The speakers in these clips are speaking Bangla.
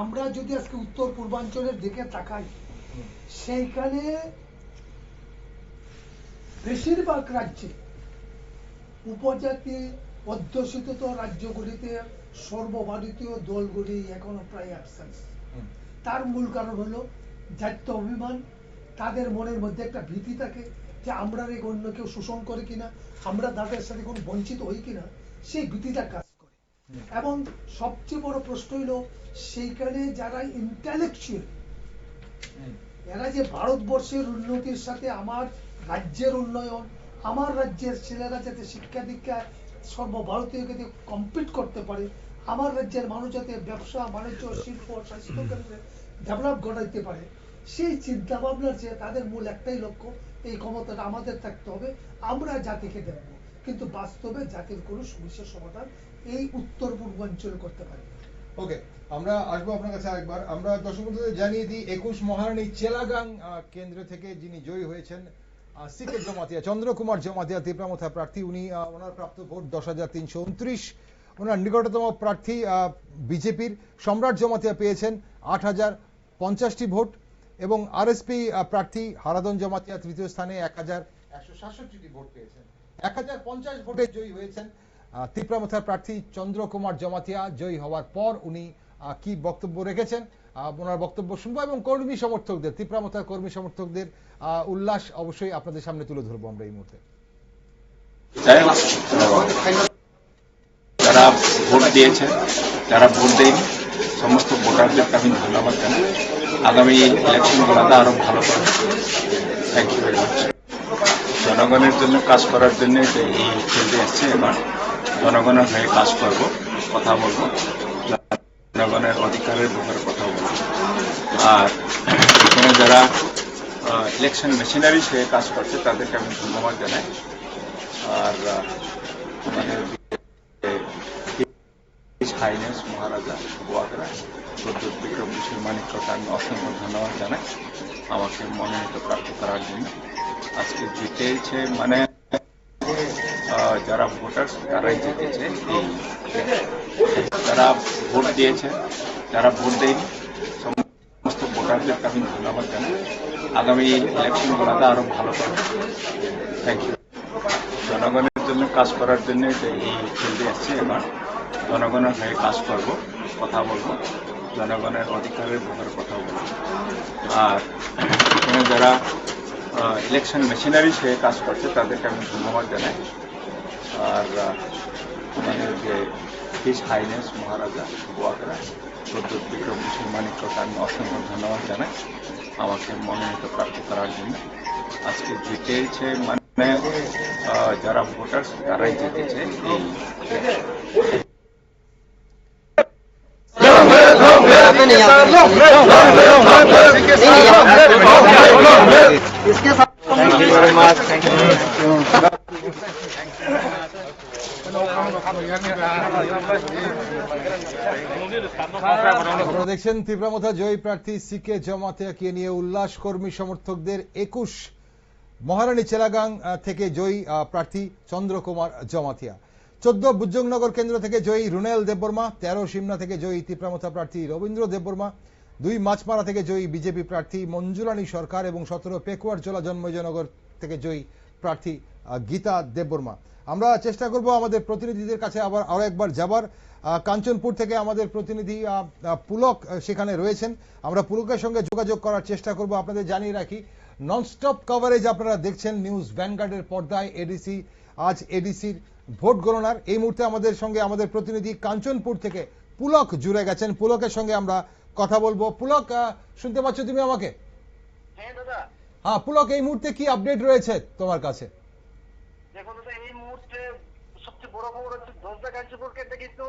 আমরা যদি আজকে উত্তর পূর্বাঞ্চলের দিকে তাকাই, সেইখানে বেশিরভাগ রাজ্যে উপজাতি অধ্যুষিত রাজ্যগুলিতে সর্বভারতীয় দলগুলি এখনো প্রায় অ্যাবসেন্স। তার মূল কারণ হলো জাতীয় অভিমান। তাদের মনের মধ্যে একটা ভীতি থাকে যে আমরা অন্য কেউ শোষণ করে কিনা, আমরা তাদের সাথে কোনো বঞ্চিত হই কিনা, সেই ভীতিটা কাজ করে। এবং সবচেয়ে বড় প্রশ্ন হলো সেইখানে যারা ইন্টেলেকচুয়াল, এরা যে ভারতবর্ষের উন্নতির সাথে আমার রাজ্যের উন্নয়ন, আমার রাজ্যের ছেলেরা যাতে শিক্ষা দীক্ষা সর্বভারতীয় কমপ্লিট করতে পারে, আমার রাজ্যের মানুষ যাতে ব্যবসা বাণিজ্য শিল্প স্বাস্থ্য কেন্দ্রে ডেভেলপ ঘটাইতে পারে, সেই চিন্তা ভাবনার যে তাদের মূল একটাই লক্ষ্য, এই ক্ষমতাটা আমাদের থাকতে হবে, আমরা জাতিকে দেখব। কিন্তু বাস্তবে জাতির কোনো সমস্যার সমাধান এই উত্তর পূর্বাঞ্চলে করতে পারি। ওকে, আমরা আসবো আপনার কাছে আরেকবার। আমরা দর্শক বন্ধুদের জানিয়ে দিই 21 মহারানী চেলাগাং কেন্দ্র থেকে যিনি জয়ী হয়েছেন সিকে জমাতিয়া, চন্দ্রকুমার জমাতিয়া তিপ্রামথা প্রার্থী, উনি ওনার প্রাপ্ত ভোট 10,329। ওনার নিকটতম প্রার্থী বিজেপির সম্রাট জমাতিয়া পেয়েছেন 8,050টি ভোট, এবং আরএসপি প্রার্থী হারাদন জমাতিয়া তৃতীয় স্থানে 1,167টি ভোট পেয়েছেন। 1,050 ভোটে জয়ী হয়েছেন তিপ্রামথার প্রার্থী চন্দ্রকুমার জমাতিয়া। জয়ী হওয়ার পর উনি কি বক্তব্য রেখেছেন, ওনার বক্তব্য শুনবো, এবং কর্মী সমর্থকদের, তিপ্রামথার কর্মী সমর্থকদের উল্লাস অবশ্যই আপনাদের সামনে তুলে ধরবো আমরা এই মুহূর্তে। যারা ভোট দিয়েছে, যারা ভোট দেয়নি, সমস্ত ভোটারদেরকে আমি ধন্যবাদ জানাই। আগামী ইলেকশনগুলোতে আরো ভালো করবে। Thank you very much. জনগণের জন্য কাজ করার জন্য এই ফিল্ডে এসছে। এবার জনগণের হয়ে কাজ করব, কথা বলবো, জনগণের অধিকারের ব্যাপারে কথা বলবো। আর এখানে যারা ইলেকশন মেশিনারি হয়ে কাজ করছে তাদেরকে আমি ধন্যবাদ জানাই। আর আমাদের হাইনেস মহারাজা গোয়াগরা প্রদ্যুৎ বিক্রম মানিক্যকে আমি অসংখ্য ধন্যবাদ জানাই আমাকে মনোনীত প্রাপ্ত করার জন্য। আজকে জিতেছে মানে যারা ভোটার তারাই জিতেছে। এই যারা ভোট দিয়েছে, যারা ভোট দেয়নি, সমস্ত ভোটারদেরকে আমি ধন্যবাদ জানাই। আগামী ইলেকশনগুলোতে আরো ভালো করবে। Thank you. জনগণের জন্য কাজ করার জন্য এই ফিল্ডে এসছে। এবার জনগণের হয়ে কাজ করব, কথা বলবো, জনগণের অধিকারের ব্যাপারে কথা বলবো। আর এখানে যারা ইলেকশন মেশিনারি হয়ে কাজ করছে তাদেরকে আমি ধন্যবাদ জানাই। আর আমাদের যে হিজ হাইনেস মহারাজা গোয়াগরা প্রদ্যুৎ বিক্রম মানিক্যকে আমি অসংখ্য ধন্যবাদ জানাই আমাকে মনোনীত প্রাপ্ত করার জন্য। আজকে জিতেছে মানে যারা ভোটার তারাই জিতেছে। দেখছেন তিপ্রামথা জয়ী প্রার্থী সিকে জমাতিয়াকে নিয়ে উল্লাস কর্মী সমর্থকদের। 21 মহারানী চেলাগাং থেকে জয়ী প্রার্থী চন্দ্রকুমার জমাতিয়া, 14 বুজ্জংনগর কেন্দ্র থেকে জয়ী রুনেল দেববর্মা, 13 সিমনা থেকে জয়ী তিপ্রামথা প্রার্থী রবীন্দ্র দেববর্মা, 2 মাছমারা থেকে জয়ী বিজেপি প্রার্থী মঞ্জুরানী সরকার, এবং 17 পেকুয়ারজোলা জন্মজয়নগর থেকে জয়ী প্রার্থী গীতা দেববর্মা। আমরা চেষ্টা করব আমাদের প্রতিনিধিদের কাছে আরো একবার যাবার। কাঞ্চনপুর থেকে আমাদের প্রতিনিধি পুলক সেখানে রয়েছেন, আমরা পুলকের সঙ্গে যোগাযোগ করার চেষ্টা করব। আপনাদের জানিয়ে রাখি, ননস্টপ কভারেজ আপনারা দেখছেন নিউজ ভ্যানগার্ডের পর্দায়। এডিসি আজ এডিসির ভোট গণনার এই মুহূর্তে আমাদের সঙ্গে আমাদের প্রতিনিধি কাঞ্চনপুর থেকে পুলক জুড়ে গেছেন। পুলকের সঙ্গে আমরা কথা বলবো। পুলক, শুনতে পাচ্ছ তুমি আমাকে? হ্যাঁ দাদা। হ্যাঁ পুলক, এই মুহূর্তে কি আপডেট রয়েছে তোমার কাছে? দেখুন দাদা, এই মুহূর্তে সবচেয়ে বড় খবর হচ্ছে দশটা কাঞ্চনপুর কেন্দ্রে কিন্তু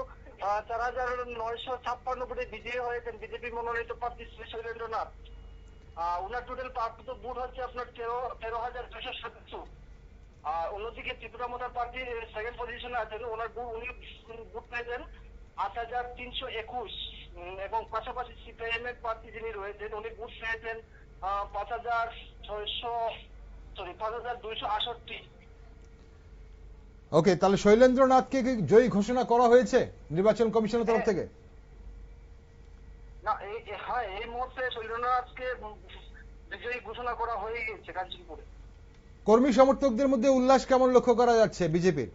4,956 ভোটে বিজয়ী হয়েছেন বিজেপি মনোনীত প্রার্থী শ্রী শৈলেন্দ্রনাথ। ওনার টোটাল প্রাপ্ত ভোট হচ্ছে আপনার 13,227। আর অন্যদিকে ত্রিপুরামথার প্রার্থী সেকেন্ড পজিশনে আছেন, উনি ভোট পেয়েছেন 8,321, এবং পাশাপাশি সিপিআইএম এর প্রার্থী যিনি রয়েছেন উনি ভোট পেয়েছেন 5,268। ওকে, তাহলে শৈলেন্দ্রনাথকে কি জয়ী ঘোষণা করা হয়েছে নির্বাচন কমিশনের তরফ থেকে? না হ্যাঁ, এই মুহূর্তে শৈলেন্দ্রনাথকে বিজয়ী ঘোষণা করা হয়ে গেছে কাঞ্চনপুরে। কর্মী সমর্থকদের মধ্যে উল্লাস কেমন লক্ষ্য করা যাচ্ছে বিজেপির?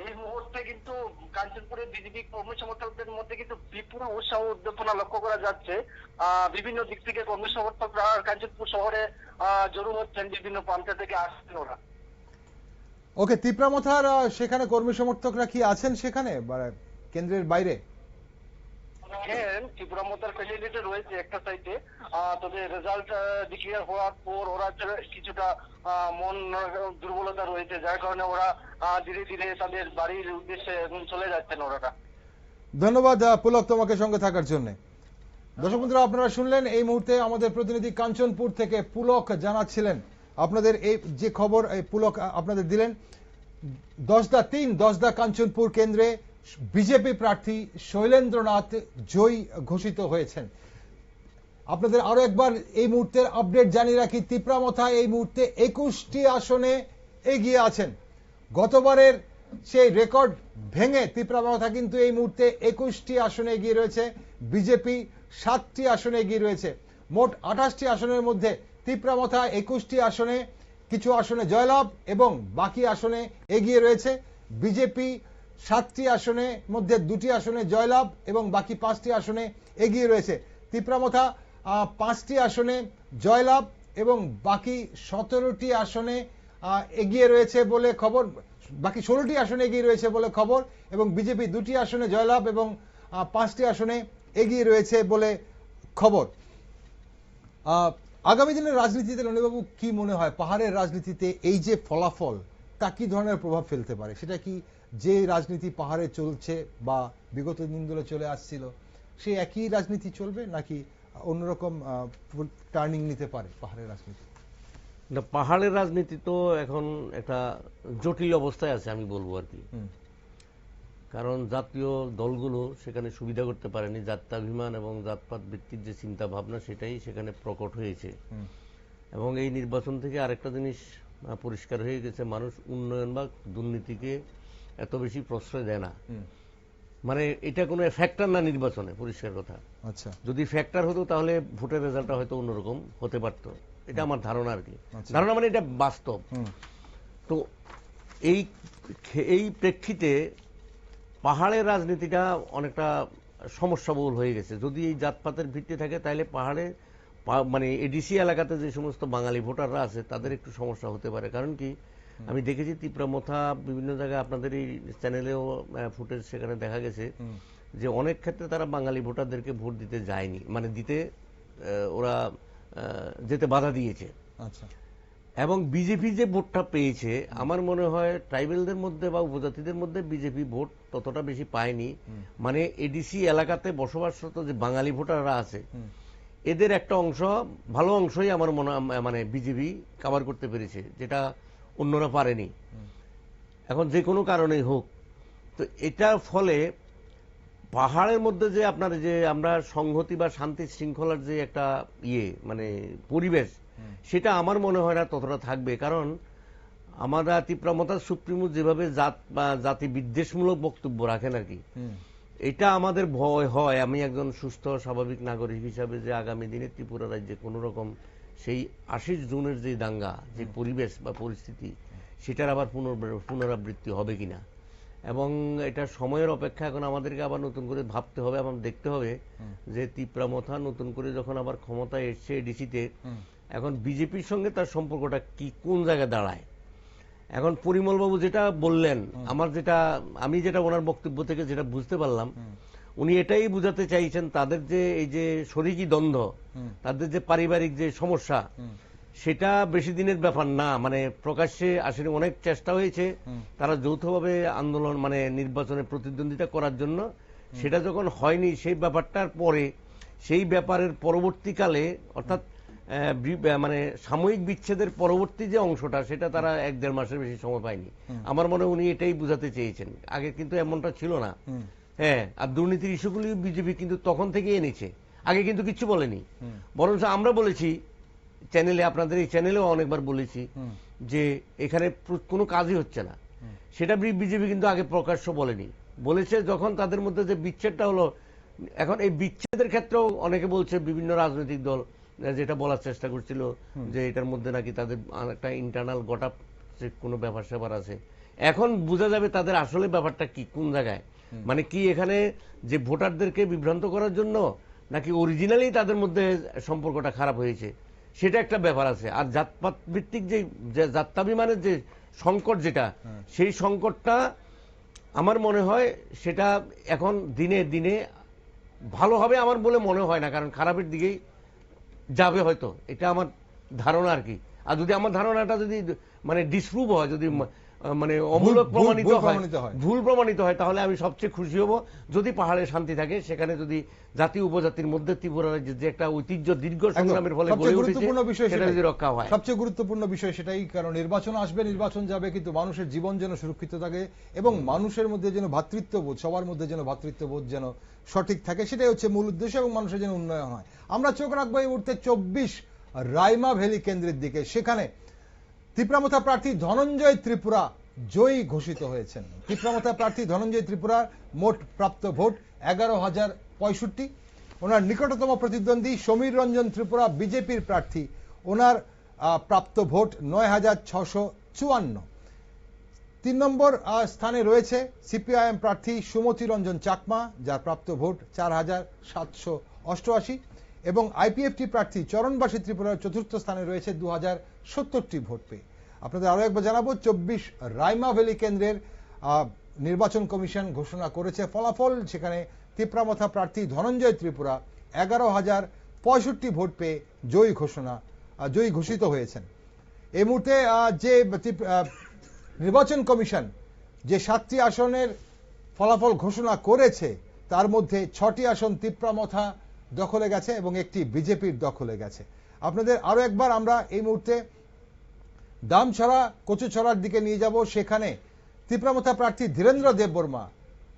এই মুহূর্তে কিন্তু কাঞ্চনপুরে বিজেপি কর্মী সমর্থকদের মধ্যে কিন্তু বিপুল উৎসাহ উদ্দীপনা লক্ষ্য করা যাচ্ছে। বিভিন্ন দিক থেকে কর্মী সমর্থকরা কাঞ্চনপুর শহরে জড়ো হচ্ছেন, বিভিন্ন প্রান্ত থেকে আসছেন ওরা। ওকে, তিপ্রামথার সেখানে কর্মী সমর্থকরা কি আছেন সেখানে কেন্দ্রের বাইরে? হ্যাঁ, ত্রিপুরামতার ফ্যাসিলিটি রয়েছে একটা সাইডে, তবে রেজাল্ট ডিক্লেয়ার হওয়ার পর ওরা কিছুটা মন দুর্বলতা রয়েছে, যার কারণে ওরা ধীরে ধীরে তাদের বাড়ির উদ্দেশ্যে চলে যাচ্ছেন ওরা। ধন্যবাদ পুলক তোমাকে সঙ্গে থাকার জন্য। দর্শক বন্ধুরা, আপনারা শুনলেন এই মুহূর্তে আমাদের প্রতিনিধি কাঞ্চনপুর থেকে পুলক জানাচ্ছিলেন আপনাদের এই যে খবর পুলক আপনাদের দিলেন। 10 কাঞ্চনপুর কেন্দ্রে বিজেপি প্রার্থী শৈলেন্দ্রনাথ জয়ী ঘোষিত হয়েছেন। আপনাদের আরো একবার এই মুহূর্তের আপডেট জানিয়ে রাখি, তিপ্রামথা এই মুহূর্তে 21টি আসনে এগিয়ে আছেন। গতবারের সেই রেকর্ড ভেঙে তিপ্রামথা কিন্তু এই মুহূর্তে 21টি আসনে এগিয়ে রয়েছে, বিজেপি 7টি আসনে এগিয়ে রয়েছে। মোট 28টি আসনের মধ্যে তিপ্রামথা 21টি আসনে, কিছু আসনে জয়লাভ এবং বাকি আসনে এগিয়ে রয়েছে। বিজেপি 7টি আসনের মধ্যে 2টি আসনে জয়লাভ এবং বাকি 5টি আসনে এগিয়ে রয়েছে। তিপ্রামথা 5টি আসনে জয়লাভ এবং বাকি 17টি আসনে এগিয়ে রয়েছে বলে খবর, বাকি 16টি আসনে এগিয়ে রয়েছে বলে খবর, এবং বিজেপি 2টি আসনে জয়লাভ এবং 5টি আসনে এগিয়ে রয়েছে বলে খবর। আগামী দিনের রাজনীতিতে রনিবাবু কি মনে হয়, পাহাড়ের রাজনীতিতে এই যে ফলাফল তা কি ধরনের প্রভাব ফেলতে পারে? সেটা কি যে রাজনীতি পাহাড়ে চলছে বা বিগত দিনগুলো চলে আসছিল সেই একই রাজনীতি চলবে, নাকি অন্যরকম টার্নিং নিতে পারে পাহাড়ের রাজনীতি? না, পাহাড়ের রাজনীতি তো এখন একটা জটিল অবস্থায় আছে আমি বলবো আর কি। কারণ জাতীয় দলগুলো সেখানে সুবিধা করতে পারেনি, জাত্যাভিমান এবং জাতপাত ভিত্তিক যে চিন্তা ভাবনা সেটাই সেখানে প্রকট হয়েছে। এবং এই নির্বাচন থেকে আরেকটা জিনিস পরিষ্কার হয়ে গেছে, মানুষ উন্নয়ন বা দুর্নীতিকে এত বেশি প্রশ্রয় দেয় না। মানে এটা কোনো ফ্যাক্টর না নির্বাচনে, পরিষ্কার কথা। আচ্ছা, যদি ফ্যাক্টর হতো তাহলে ভোটের রেজাল্টটা হয়তো অন্যরকম হতে পারত, এটা আমার ধারণা আর কি। ধারণা মানে এটা বাস্তব। তো এই প্রেক্ষিতে পাহাড়ের রাজনীতিটা অনেকটা সমস্যাবহুল হয়ে গেছে। যদি এই জাতপাতের ভিত্তি থাকে তাহলে পাহাড়ে মানে এডিসি এলাকাতে যে সমস্ত বাঙালি ভোটাররা আছে তাদের একটু সমস্যা হতে পারে। কারণ কি, আমি দেখেছি তিপ্রামথা বিভিন্ন জায়গায়, আপনাদের এই চ্যানেলেও ফুটেজ সেখানে দেখা গেছে যে অনেক ক্ষেত্রে তারা বাঙালি ভোটারদেরকে ভোট দিতে যায়নি, মানে দিতে ওরা যেতে বাধা দিয়েছে। আচ্ছা। এবং বিজেপি যে ভোটটা পেয়েছে, আমার মনে হয় ট্রাইবেলদের মধ্যে বা উপজাতিদের মধ্যে বিজেপি ভোট ততটা বেশি পায়নি। মানে এডিসি এলাকাতে বসবাসরত যে বাঙালি ভোটাররা আছে এদের একটা অংশ, ভালো অংশই আমার মনে মানে বিজেপি কভার করতে পেরেছে, যেটা অন্যরা পারেনি। এখন যে কোনো কারণেই হোক, তো এটার ফলে পাহাড়ের মধ্যে যে আপনার যে আমরা সংহতি বা শান্তি শৃঙ্খলার যে একটা মানে পরিবেশ, সেটা আমার মনে হয় না ততটা থাকবে। কারণ আমরা তিপ্রামথার সুপ্রিমো যেভাবে জাত বা জাতি বিদ্বেষমূলক বক্তব্য রাখেন আর কি, এটা আমাদের ভয় হয়। আমি একজন সুস্থ স্বাভাবিক নাগরিক হিসাবে যে আগামী দিনে ত্রিপুরা রাজ্যে কোন রকম সেই 28 জুনের যে দাঙ্গা, যে পরিবেশ বা পরিস্থিতি, সেটার আবার পুনরাবৃত্তি হবে কিনা, এবং এটা সময়ের অপেক্ষা। এখন আমাদেরকে আবার নতুন করে ভাবতে হবে এবং দেখতে হবে যে তিপ্রামথা নতুন করে যখন আবার ক্ষমতায় এসছে ডিসিতে, এখন বিজেপির সঙ্গে তার সম্পর্কটা কি, কোন জায়গায় দাঁড়ায়। এখন পরিমল বাবু যেটা বললেন, আমি যেটা ওনার বক্তব্য থেকে যেটা বুঝতে পারলাম, উনি এটাই বুঝাতে চাইছেন তাদের যে এই যে শরিকি দ্বন্দ্ব, তাদের যে পারিবারিক যে সমস্যা, সেটা বেশি দিনের ব্যাপার না। মানে প্রকাশ্যে আসলে অনেক চেষ্টা হয়েছে তারা যৌথভাবে আন্দোলন মানে নির্বাচনে প্রতিদ্বন্দ্বিতা করার জন্য, সেটা যখন হয়নি সেই ব্যাপারটার পরে, সেই ব্যাপারের পরবর্তীকালে অর্থাৎ মানে সাময়িক বিচ্ছেদের পরবর্তী যে অংশটা, সেটা তারা 1-1.5 মাসের বেশি সময় পায়নি। আমার মনে হয় উনি এটাই বুঝাতে চেয়েছেন। আগে কিন্তু এমনটা ছিল না। হ্যাঁ, আর দুর্নীতির ইস্যুগুলি বিজেপি কিন্তু তখন থেকে এনেছে, আগে কিন্তু কিচ্ছু বলেনি। বরং আমরা বলেছি চ্যানেলে, আপনাদের এই চ্যানেলেও অনেকবার বলেছি যে এখানে কোনো কাজই হচ্ছে না। সেটা বিজেপি কিন্তু আগে প্রকাশ্য বলেনি, বলেছে যখন তাদের মধ্যে যে বিচ্ছেদটা হলো, এখন এই বিচ্ছেদের ক্ষেত্রেও অনেকে বলছে, বিভিন্ন রাজনৈতিক দল যেটা বলার চেষ্টা করছিল যে এটার মধ্যে নাকি তাদের একটা ইন্টারনাল গোটা কোনো ব্যাপার স্যাপার আছে। এখন বোঝা যাবে তাদের আসলে ব্যাপারটা কি, কোন জায়গায়, মানে কি এখানে যে ভোটারদেরকে বিভ্রান্ত করার জন্য নাকি অরিজিনালি তাদের মধ্যে সম্পর্কটা খারাপ হয়েছে, সেটা একটা ব্যাপার আছে। আর জাতপাত ভিত্তিক যে জাত্যাভিমানের যে সংকট, যেটা সেই সংকটটা আমার মনে হয় সেটা এখন দিনে দিনে ভালো হবে আমার বলে মনে হয় না, কারণ খারাপের দিকেই যাবে হয়তো, এটা আমার ধারণা আর কি। আর যদি আমার ধারণাটা যদি মানে ডিসপ্রুভ হয়, যদি মানে অমূলক প্রমাণিত হয়, ভুল প্রমাণিত হয়, তাহলে আমি সবচেয়ে খুশি হব যদি পাহাড়ে শান্তি থাকে, সেখানে যদি জাতি উপজাতির মধ্যে ত্রিপুরার যে একটা ঐতিহ্য দীর্ঘ সংগ্রামের ফলে গড়ে উঠেছে সেটা যদি রক্ষা হয়। সবচেয়ে গুরুত্বপূর্ণ বিষয় সেটাই, কারণ নির্বাচন আসবে, নির্বাচন যাবে, কিন্তু মানুষের জীবন যেন সুরক্ষিত থাকে এবং মানুষের মধ্যে যেন ভ্রাতৃত্ববোধ, সবার মধ্যে যেন ভ্রাতৃত্ববোধ যেন সঠিক থাকে, সেটাই হচ্ছে মূল উদ্দেশ্য, এবং মানুষের যেন উন্নয়ন হয়। আমরা চোখ রাখবো এই মুহূর্তে 24 রাইমা ভ্যালি কেন্দ্রের দিকে। সেখানে তিপ্রামথা প্রার্থী ধনঞ্জয় ত্রিপুরা জয়ী ঘোষিত হয়েছেন। তিপ্রামথা প্রার্থী ধনঞ্জয় ত্রিপুরার মোট প্রাপ্ত ভোট 11,065। ওনার নিকটতম প্রতিদ্বন্দ্বী সমীর রঞ্জন ত্রিপুরা বিজেপির প্রার্থী, ওনার প্রাপ্ত ভোট 9,654। 3 নম্বর স্থানে রয়েছে সিপিআইএম প্রার্থী সুমতি রঞ্জন চাকমা, যার প্রাপ্ত ভোট 4,788, এবং আইপিএফটি প্রার্থী চরণবাসী ত্রিপুরার চতুর্থ স্থানে রয়েছে 2,070টি ভোট পেয়ে। আপনাদের আরো একবার জানাবো, 24 রাইমা ভ্যালি কেন্দ্রের নির্বাচন কমিশন ঘোষণা করেছে ফলাফল। সেখানে তিপ্রামথা প্রার্থী ধনঞ্জয় ত্রিপুরা 11,065 ভোট পেয়ে জয়ী ঘোষিত হয়েছেন। এই মুহূর্তে যে নির্বাচন কমিশন যে 7টি আসনের ফলাফল ঘোষণা করেছে, তার মধ্যে 6টি আসন তিপ্রামথা দখলে গেছে এবং একটি বিজেপির দখলে গেছে। আপনাদের আরো একবার আমরা এই মুহূর্তে দামছড়া কচুছড়ার দিকে নিয়ে যাব। সেখানে তিপ্রামথা প্রার্থী ধীরেন্দ্র দেববর্মা